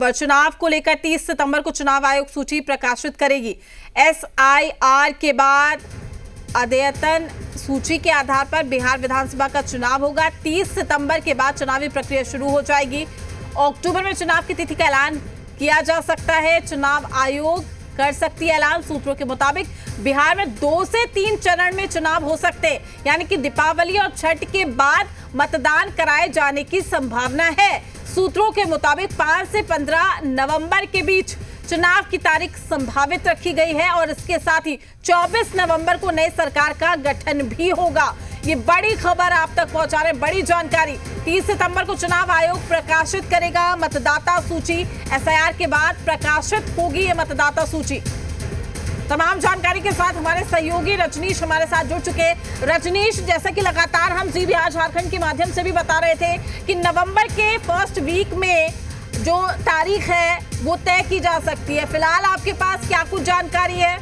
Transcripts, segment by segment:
चुनाव को लेकर 30 सितंबर को चुनाव आयोग सूची प्रकाशित करेगी। SIR के बाद अद्यतन सूची के आधार पर बिहार विधानसभा का चुनाव होगा। 30 सितंबर के बाद चुनावी प्रक्रिया शुरू हो जाएगी। अक्टूबर में चुनाव की तिथि का ऐलान किया जा सकता है। चुनाव आयोग कर सकती है ऐलान। सूत्रों के मुताबिक बिहार में 2 से 3 चरण में चुनाव हो सकते हैं, यानी कि दीपावली और छठ के बाद मतदान कराए जाने की संभावना है। सूत्रों के मुताबिक 5 से 15 नवंबर के बीच चुनाव की तारीख संभावित रखी गई है और इसके साथ ही 24 नवंबर को नई सरकार का गठन भी होगा। ये बड़ी खबर आप तक पहुंचा रहे हैं, बड़ी जानकारी। 30 सितंबर को चुनाव आयोग प्रकाशित करेगा मतदाता सूची। SIR के बाद प्रकाशित होगी ये मतदाता सूची। तमाम जानकारी के साथ हमारे सहयोगी रजनीश हमारे साथ जुड़ चुके हैं। रजनीश, जैसा कि लगातार हम जी बिहार झारखंड के माध्यम से भी बता रहे थे कि नवंबर के फर्स्ट वीक में जो तारीख है वो तय की जा सकती है। फिलहाल आपके पास क्या कुछ जानकारी है?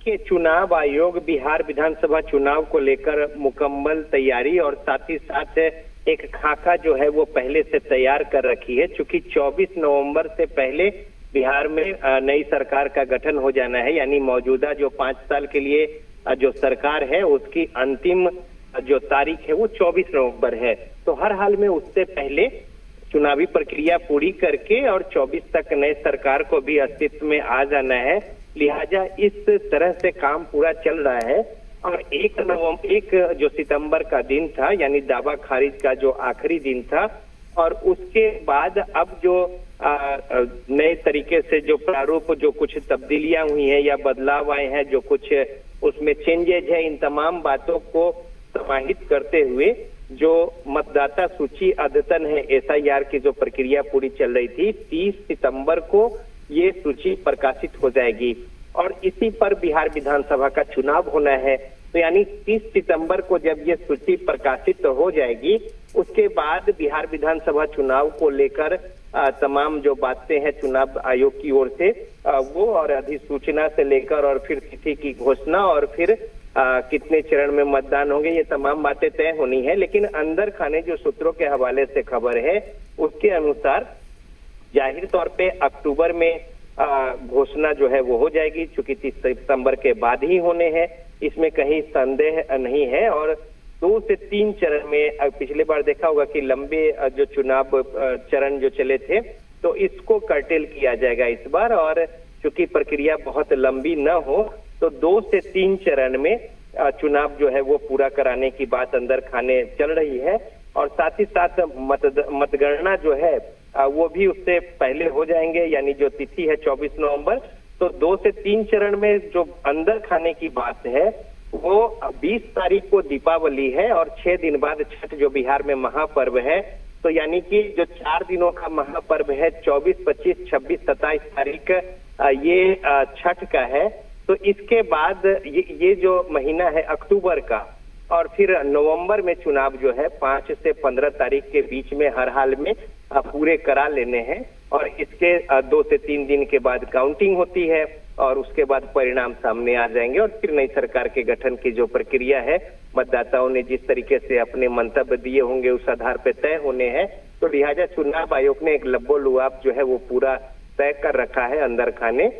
कि चुनाव आयोग बिहार विधानसभा चुनाव को लेकर मुकम्मल तैयारी और साथ ही साथ एक खाका जो है वो पहले से तैयार कर रखी है। चूंकि 24 नवंबर से पहले बिहार में नई सरकार का गठन हो जाना है, यानी मौजूदा जो 5 साल के लिए जो सरकार है उसकी अंतिम जो तारीख है वो 24 नवंबर है। तो हर हाल में उससे पहले चुनावी प्रक्रिया पूरी करके और 24 तक नई सरकार को भी अस्तित्व में आ जाना है। लिहाजा इस तरह से काम पूरा चल रहा है। और 1 जो सितंबर का दिन था, यानी दावा खारिज का जो आखिरी दिन था, और उसके बाद अब जो नए तरीके से जो प्रारूप जो कुछ तब्दीलियां हुई हैं या बदलाव आए हैं, जो कुछ उसमें चेंजेज है, इन तमाम बातों को समाहित करते हुए जो मतदाता सूची अद्यतन है SIR की जो प्रक्रिया पूरी चल रही थी, 30 सितंबर को ये सूची प्रकाशित हो जाएगी और इसी पर बिहार विधानसभा का चुनाव होना है। तो यानी 30 सितंबर को जब ये सूची प्रकाशित हो जाएगी, उसके बाद बिहार विधानसभा चुनाव को लेकर तमाम जो बातें हैं चुनाव आयोग की ओर से वो और अधिसूचना से लेकर और फिर तिथि की घोषणा और फिर कितने चरण में मतदान होंगे, ये तमाम बातें तय होनी है। लेकिन अंदर खाने जो सूत्रों के हवाले से खबर है उसके अनुसार जाहिर तौर पे अक्टूबर में घोषणा जो है वो हो जाएगी, चूंकि 30 सितंबर के बाद ही होने हैं, इसमें कहीं संदेह नहीं है। और 2 से 3 चरण में पिछले बार देखा होगा कि लंबे जो चुनाव चरण जो चले थे, तो इसको कर्टेल किया जाएगा इस बार। और चूंकि प्रक्रिया बहुत लंबी न हो तो 2 से 3 चरण में चुनाव जो है वो पूरा कराने की बात अंदर खाने चल रही है। और साथ ही साथ मतगणना जो है वो भी उससे पहले हो जाएंगे, यानी जो तिथि है 24 नवंबर। तो 2 से 3 चरण में जो अंदर खाने की बात है वो 20 तारीख को दीपावली है और 6 दिन बाद छठ जो बिहार में महापर्व है। तो यानी कि जो 4 दिनों का महापर्व है 24, 25, 26, 27 तारीख ये छठ का है। तो इसके बाद ये जो महीना है अक्टूबर का, और फिर नवंबर में चुनाव जो है 5 से 15 तारीख के बीच में हर हाल में पूरे करा लेने हैं। और इसके 2 से 3 दिन के बाद काउंटिंग होती है और उसके बाद परिणाम सामने आ जाएंगे और फिर नई सरकार के गठन की जो प्रक्रिया है, मतदाताओं ने जिस तरीके से अपने मंतव्य दिए होंगे उस आधार पर तय होने हैं। तो लिहाजा चुनाव आयोग ने एक लब्बो-लुआब जो है वो पूरा तय कर रखा है अंदर खाने,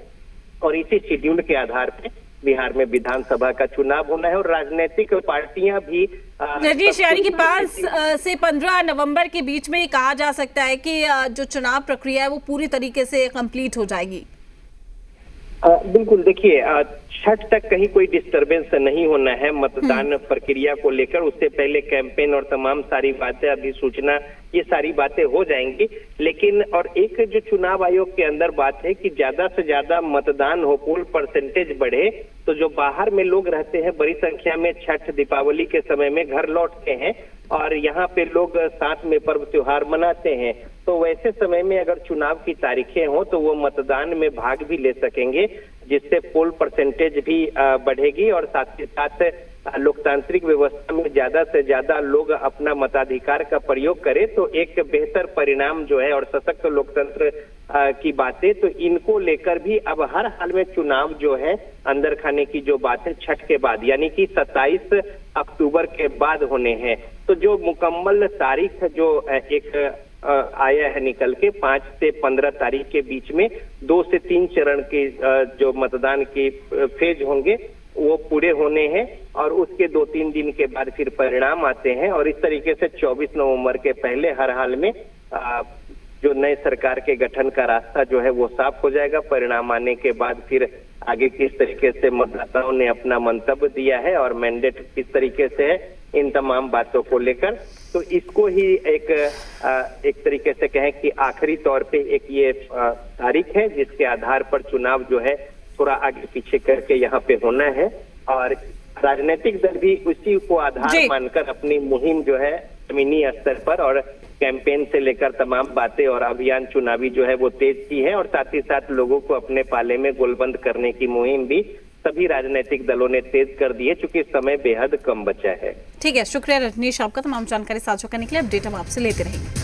और इसी शेड्यूल के आधार पे बिहार में विधानसभा का चुनाव होना है। और राजनीतिक पार्टियां भी रजनीश, यानी कि 5 से 15 नवंबर के बीच में कहा जा सकता है कि जो चुनाव प्रक्रिया है वो पूरी तरीके से कंप्लीट हो जाएगी। बिल्कुल, देखिए छठ तक कहीं कोई डिस्टरबेंस नहीं होना है मतदान प्रक्रिया को लेकर। उससे पहले कैंपेन और तमाम सारी बातें, अधिसूचना, ये सारी बातें हो जाएंगी। लेकिन और एक जो चुनाव आयोग के अंदर बात है कि ज्यादा से ज्यादा मतदान हो, पोल परसेंटेज बढ़े, तो जो बाहर में लोग रहते हैं बड़ी संख्या में छठ दीपावली के समय में घर लौटते हैं और यहाँ पे लोग साथ में पर्व त्योहार मनाते हैं। तो वैसे समय में अगर चुनाव की तारीखें हो तो वो मतदान में भाग भी ले सकेंगे, जिससे पोल परसेंटेज भी बढ़ेगी और साथ ही साथ लोकतांत्रिक व्यवस्था में ज्यादा से ज्यादा लोग अपना मताधिकार का प्रयोग करें तो एक बेहतर परिणाम जो है और सशक्त लोकतंत्र की बातें, तो इनको लेकर भी अब हर हाल में चुनाव जो है अंदर खाने की जो बात है छठ के बाद यानी कि 27 अक्टूबर के बाद होने हैं। तो जो मुकम्मल तारीख जो एक आया है निकल के। 5 से 15 तारीख के बीच में 2 से 3 चरण के जो मतदान के फेज होंगे वो पूरे होने हैं और उसके 2-3 दिन के बाद फिर परिणाम आते हैं। और इस तरीके से 24 नवंबर के पहले हर हाल में जो नए सरकार के गठन का रास्ता जो है वो साफ हो जाएगा। परिणाम आने के बाद फिर आगे किस तरीके से मतदाताओं ने अपना मंतव्य दिया है और मैंडेट किस तरीके से है, इन तमाम बातों को लेकर तो इसको ही एक तरीके से कहें कि आखिरी तौर पे एक ये तारीख है जिसके आधार पर चुनाव जो है थोड़ा आगे पीछे करके यहाँ पे होना है। और राजनीतिक दल भी उसी को आधार मानकर अपनी मुहिम जो है जमीनी स्तर पर और कैंपेन से लेकर तमाम बातें और अभियान चुनावी जो है वो तेज की है। और साथ ही साथ लोगों को अपने पाले में गोलबंद करने की मुहिम भी सभी राजनीतिक दलों ने तेज कर दी है, चूंकि समय बेहद कम बचा है। ठीक है, शुक्रिया रजनीश आपका तमाम जानकारी साझा करने के लिए। अपडेट हम आपसे लेते रहेंगे।